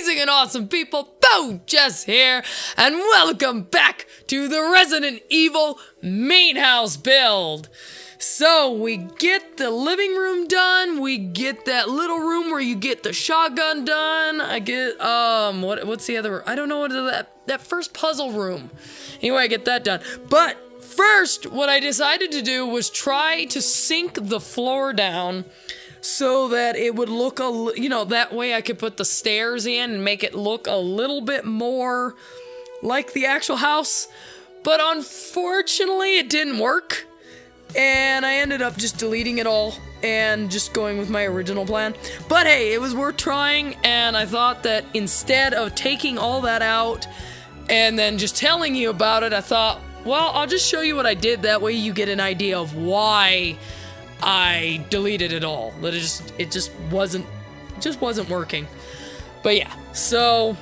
amazing and awesome people, BoJess here, and welcome back to the Resident Evil main house build. So, we get the living room done, we get that little room where you get the shotgun done, I get, what's the other, I don't know what that first puzzle room. Anyway, I get that done. But first, what I decided to do was try to sink the floor down so that it would look that way I could put the stairs in and make it look a little bit more like the actual house. But unfortunately, it didn't work. And I ended up just deleting it all and just going with my original plan. But hey, it was worth trying, and I thought that instead of taking all that out and then just telling you about it, I thought, well, I'll just show you what I did. That way you get an idea of why I deleted it all. That it just wasn't working. But yeah, so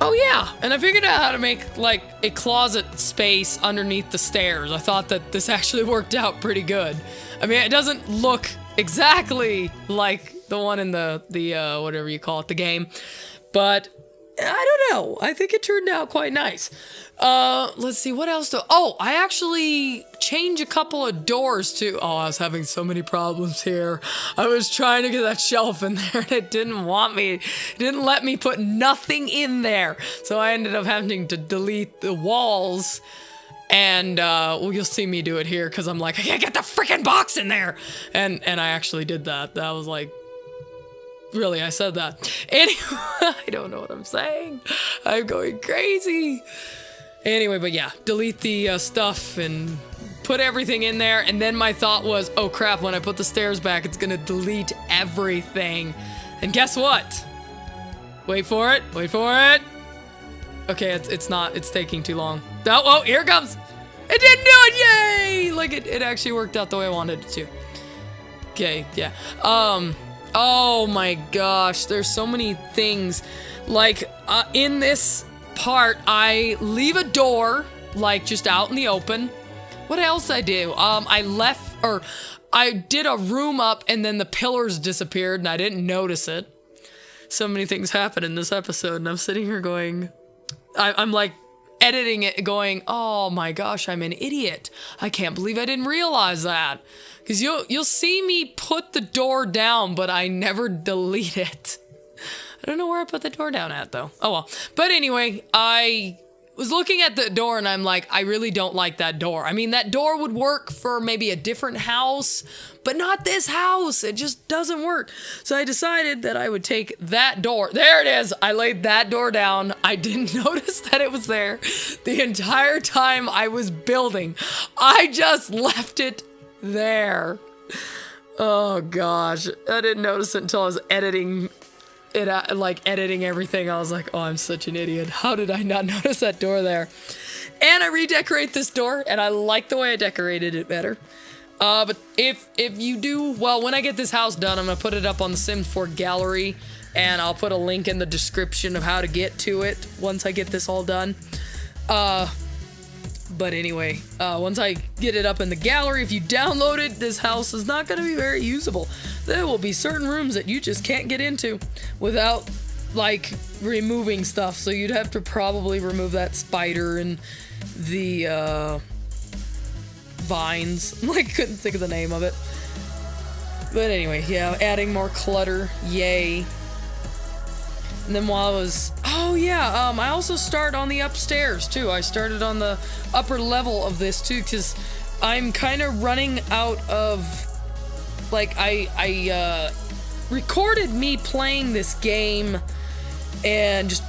oh yeah, and I figured out how to make like a closet space underneath the stairs. I thought that this actually worked out pretty good. I mean, it doesn't look exactly like the one in the whatever you call it, the game, but I don't know. I think it turned out quite nice. Let's see, what else I actually changed a couple of doors too. Oh, I was having so many problems here. I was trying to get that shelf in there and it didn't let me put nothing in there. So I ended up having to delete the walls. And, well, you'll see me do it here because I'm like, I can't get the freaking box in there. And I actually did that. That was like, really, I said that. Anyway, I don't know what I'm saying. I'm going crazy. Anyway, but yeah, delete the stuff and put everything in there. And then my thought was, oh crap, when I put the stairs back, it's gonna delete everything. And guess what? Wait for it. Wait for it. Okay, it's not. It's taking too long. Oh, here it comes. It didn't do it. Yay! Like it actually worked out the way I wanted it to. Okay, yeah. Oh my gosh, there's so many things. Like, in this part, I leave a door, like, just out in the open. What else I do? I did a room up and then the pillars disappeared and I didn't notice it. So many things happen in this episode and I'm sitting here going, I'm like editing it going, oh my gosh, I'm an idiot. I can't believe I didn't realize that. Because you'll see me put the door down, but I never delete it. I don't know where I put the door down at, though. Oh, well. But anyway, I was looking at the door, and I'm like, I really don't like that door. I mean, that door would work for maybe a different house, but not this house. It just doesn't work. So I decided that I would take that door. There it is. I laid that door down. I didn't notice that it was there the entire time I was building. I just left it there. Oh gosh, I didn't notice it until I was editing it, editing everything. I was like, oh, I'm such an idiot. How did I not notice that door there? And I redecorate this door, and I like the way I decorated it better. But if you do, well, when I get this house done, I'm gonna put it up on the Sims 4 gallery, and I'll put a link in the description of how to get to it once I get this all done. But anyway, once I get it up in the gallery, if you download it, this house is not going to be very usable. There will be certain rooms that you just can't get into without, like, removing stuff. So you'd have to probably remove that spider and the, vines. Like, couldn't think of the name of it. But anyway, yeah, adding more clutter. Yay. And then while I was, I also start on the upstairs too. I started on the upper level of this too, because I'm kind of running out of, like, I recorded me playing this game and just,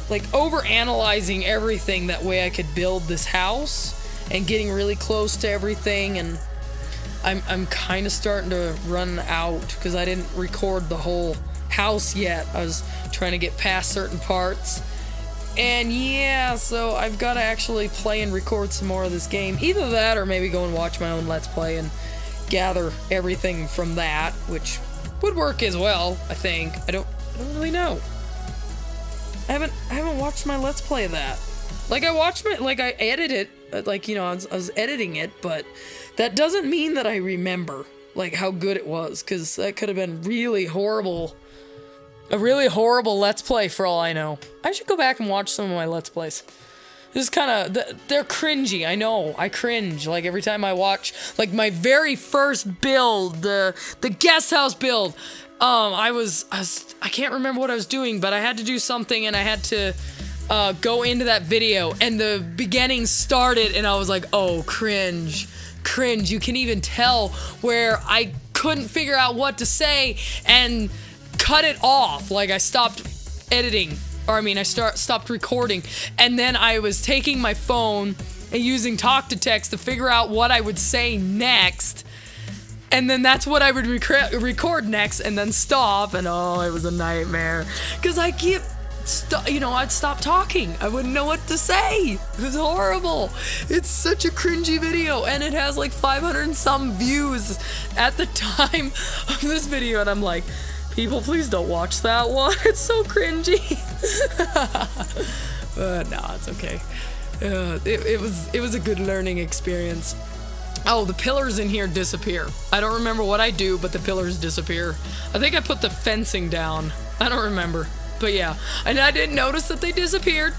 like, over-analyzing everything. That way I could build this house and getting really close to everything, and I'm kind of starting to run out because I didn't record the whole house yet. I was trying to get past certain parts, and yeah, so I've got to actually play and record some more of this game. Either that or maybe go and watch my own Let's Play and gather everything from that, which would work as well, I think. I don't really know. I haven't watched my Let's Play of that. Like, I edited it, like, you know, I was editing it, but that doesn't mean that I remember, like, how good it was, because that could have been really horrible A really horrible Let's Play for all I know. I should go back and watch some of my Let's Plays. This is kind of, they're cringy, I know, I cringe, like every time I watch, like my very first build, the guest house build, I can't remember what I was doing, but I had to do something and I had to go into that video and the beginning started and I was like, oh, cringe, you can even tell where I couldn't figure out what to say and cut it off, like I stopped editing. Or I mean, I stopped recording, and then I was taking my phone and using talk to text to figure out what I would say next, and then that's what I would record next, and then stop, and oh, it was a nightmare, because I keep, I'd stop talking. I wouldn't know what to say. It was horrible. It's such a cringy video, and it has like 500 and some views at the time of this video, and I'm like, people, please don't watch that one. It's so cringy. But no, it's okay. It was a good learning experience. Oh, the pillars in here disappear. I don't remember what I do, but the pillars disappear. I think I put the fencing down. I don't remember. But yeah, and I didn't notice that they disappeared.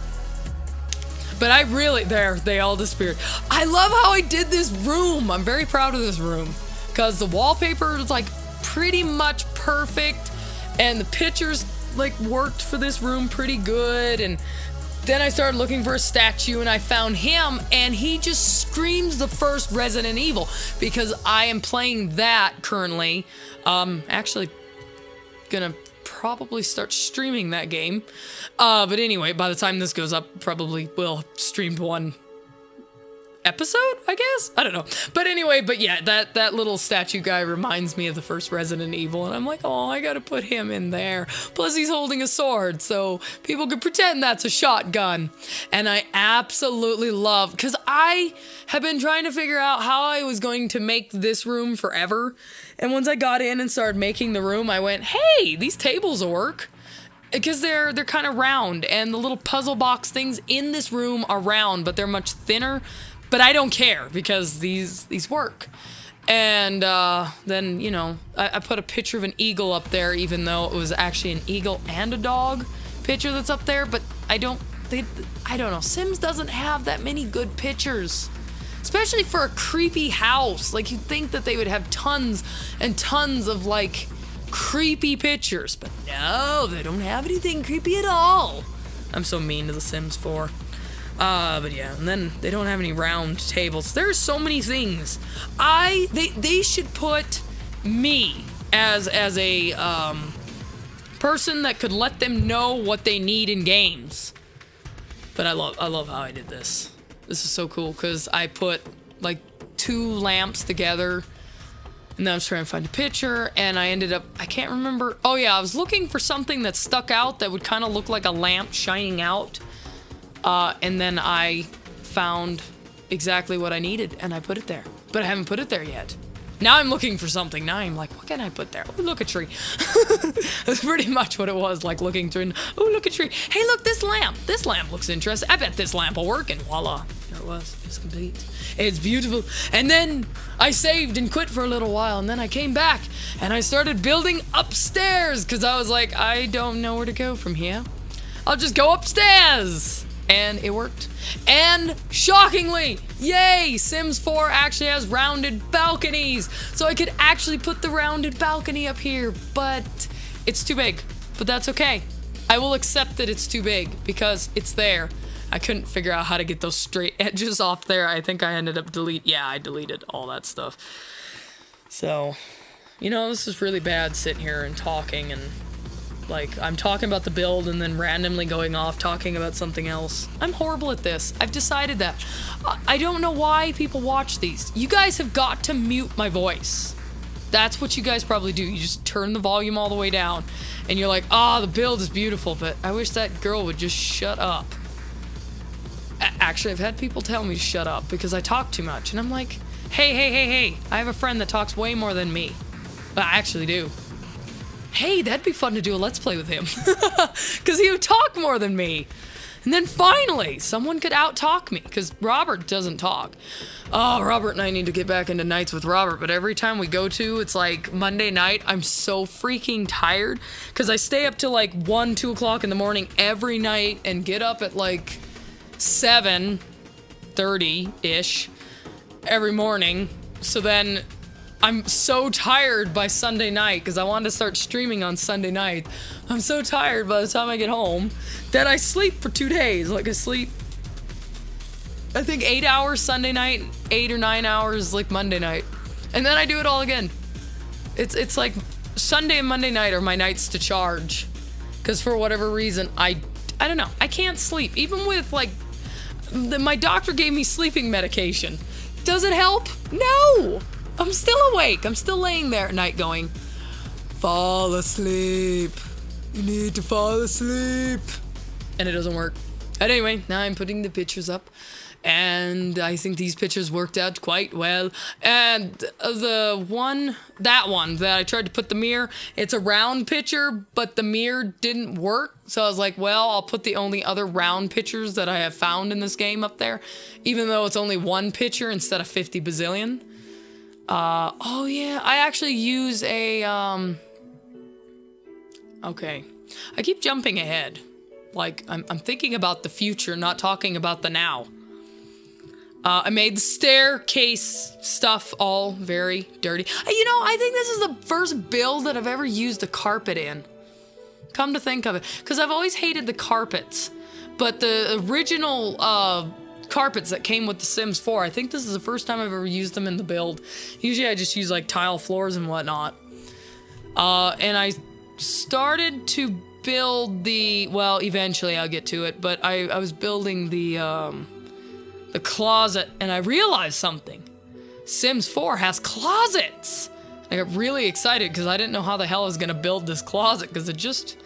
But I really, they all disappeared. I love how I did this room. I'm very proud of this room. Because the wallpaper was like pretty much perfect. And the pictures like worked for this room pretty good. And then I started looking for a statue and I found him and he just screams the first Resident Evil because I am playing that currently. Actually gonna probably start streaming that game. But anyway, by the time this goes up, probably will have streamed one episode, I guess? I don't know. But anyway, but yeah, that little statue guy reminds me of the first Resident Evil, and I'm like, oh, I gotta put him in there. Plus, he's holding a sword, so people could pretend that's a shotgun. And I absolutely love, because I have been trying to figure out how I was going to make this room forever. And once I got in and started making the room, I went, hey, these tables work. Because they're kind of round, and the little puzzle box things in this room are round, but they're much thinner. But I don't care because these work. And then, I put a picture of an eagle up there, even though it was actually an eagle and a dog picture that's up there. But I don't know. Sims doesn't have that many good pictures, especially for a creepy house. Like, you'd think that they would have tons and tons of like creepy pictures, but no, they don't have anything creepy at all. I'm so mean to The Sims 4. But yeah, and then they don't have any round tables. There's so many things. They should put me as a person that could let them know what they need in games. But I love how I did this. This is so cool because I put like 2 lamps together. And then I was trying to find a picture, and I ended up, I can't remember. Oh yeah, I was looking for something that stuck out that would kind of look like a lamp shining out. And then I found exactly what I needed, and I put it there. But I haven't put it there yet. Now I'm looking for something. Now I'm like, what can I put there? Oh, look, a tree. That's pretty much what it was, like looking through. Oh, look, a tree. Hey, look, this lamp. This lamp looks interesting. I bet this lamp will work, and voila. There it was. It's complete. It's beautiful. And then I saved and quit for a little while, and then I came back, and I started building upstairs, because I was like, I don't know where to go from here. I'll just go upstairs. And it worked. And shockingly, yay, Sims 4 actually has rounded balconies. So I could actually put the rounded balcony up here, but it's too big. But that's okay. I will accept that it's too big because it's there. I couldn't figure out how to get those straight edges off there. I think I ended up I deleted all that stuff. So, this is really bad sitting here and talking and like, I'm talking about the build and then randomly going off talking about something else. I'm horrible at this. I've decided that. I don't know why people watch these. You guys have got to mute my voice. That's what you guys probably do. You just turn the volume all the way down and you're like, the build is beautiful, but I wish that girl would just shut up. Actually, I've had people tell me to shut up because I talk too much. And I'm like, hey, I have a friend that talks way more than me. I actually do. Hey, that'd be fun to do a Let's Play with him. Because he would talk more than me. And then finally, someone could out-talk me, because Robert doesn't talk. Oh, Robert and I need to get back into nights with Robert, but every time we go to, it's like Monday night, I'm so freaking tired, because I stay up till like 1, 2 o'clock in the morning every night, and get up at like 7:30-ish every morning. So then I'm so tired by Sunday night, because I wanted to start streaming on Sunday night. I'm so tired by the time I get home that I sleep for 2 days. Like, I sleep, I think 8 hours Sunday night, 8 or 9 hours like Monday night. And then I do it all again. It's like Sunday and Monday night are my nights to charge. Because for whatever reason, I don't know. I can't sleep. Even with like, my doctor gave me sleeping medication. Does it help? No! I'm still awake. I'm still laying there at night going, fall asleep. You need to fall asleep. And it doesn't work. But anyway, now I'm putting the pictures up. And I think these pictures worked out quite well. And that one that I tried to put the mirror, it's a round picture, but the mirror didn't work. So I was like, well, I'll put the only other round pictures that I have found in this game up there, even though it's only one picture instead of 50 bazillion. Oh yeah, I actually use a, okay. I keep jumping ahead. Like, I'm thinking about the future, not talking about the now. I made the staircase stuff all very dirty. You know, I think this is the first build that I've ever used a carpet in. Come to think of it. Because I've always hated the carpets. But the original carpets that came with The Sims 4, I think this is the first time I've ever used them in the build. Usually I just use like tile floors and whatnot. And I started to build the, well, eventually I'll get to it, but I was building the closet, and I realized something. Sims 4 has closets! I got really excited because I didn't know how the hell I was gonna build this closet, because it just,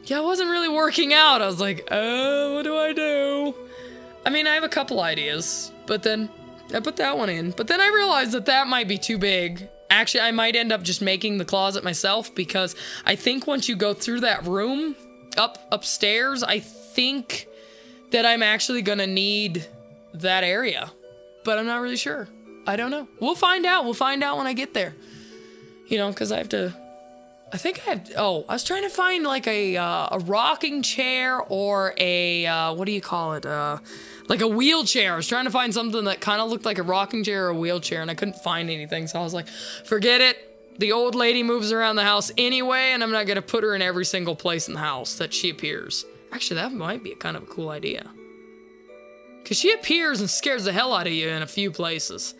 yeah, it wasn't really working out. I was like, oh, what do I do? I mean, I have a couple ideas, but then I put that one in. But then I realized that that might be too big. Actually, I might end up just making the closet myself, because I think once you go through that room, upstairs, I think that I'm actually gonna need that area. But I'm not really sure. I don't know. We'll find out. We'll find out when I get there. You know, because I have to, I think I have, oh, I was trying to find like a rocking chair or a, what do you call it? Like a wheelchair. I was trying to find something that kind of looked like a rocking chair or a wheelchair, and I couldn't find anything. So I was like, forget it. The old lady moves around the house anyway, and I'm not going to put her in every single place in the house that she appears. Actually, that might be kind of a cool idea. Because she appears and scares the hell out of you in a few places.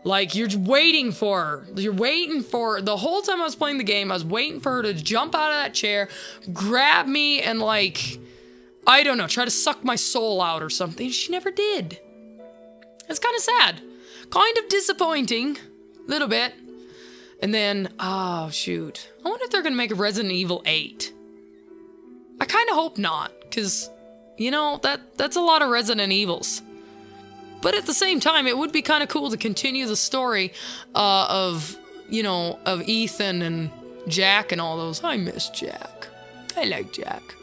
Like, you're waiting for her. You're waiting for, the whole time I was playing the game, I was waiting for her to jump out of that chair, grab me, and like, I don't know, try to suck my soul out or something. She never did. It's kind of sad. Kind of disappointing. Little bit. And then, oh, shoot. I wonder if they're going to make a Resident Evil 8. I kind of hope not, because, you know, that's a lot of Resident Evils. But at the same time, it would be kind of cool to continue the story of, you know, of Ethan and Jack and all those. I miss Jack. I like Jack.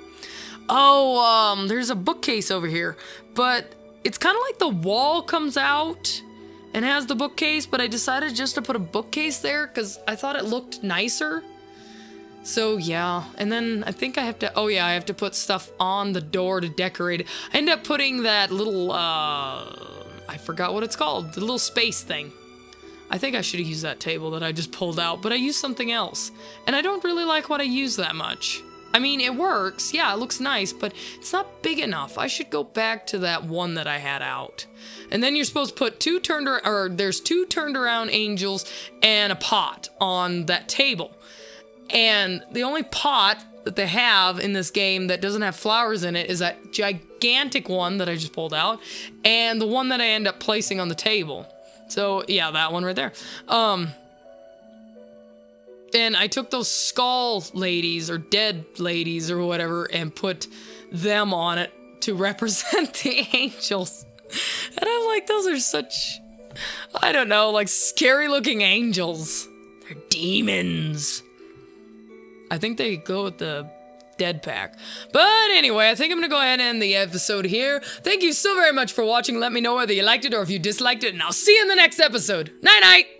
Oh, there's a bookcase over here. But it's kind of like the wall comes out and has the bookcase, but I decided just to put a bookcase there because I thought it looked nicer. So, yeah. And then I think I have to, oh yeah, I have to put stuff on the door to decorate it. I end up putting that little, I forgot what it's called. The little space thing. I think I should have used that table that I just pulled out, but I used something else. And I don't really like what I use that much. I mean, it works. Yeah, it looks nice, but it's not big enough. I should go back to that one that I had out. And then you're supposed to put there's two turned around angels and a pot on that table. And the only pot that they have in this game that doesn't have flowers in it is that gigantic one that I just pulled out, and the one that I end up placing on the table. So yeah, that one right there. And I took those skull ladies or dead ladies or whatever and put them on it to represent the angels. And I'm like, those are such, I don't know, like scary looking angels. They're demons. I think they go with the dead pack. But anyway, I think I'm gonna go ahead and end the episode here. Thank you so very much for watching. Let me know whether you liked it or if you disliked it, and I'll see you in the next episode. Night-night!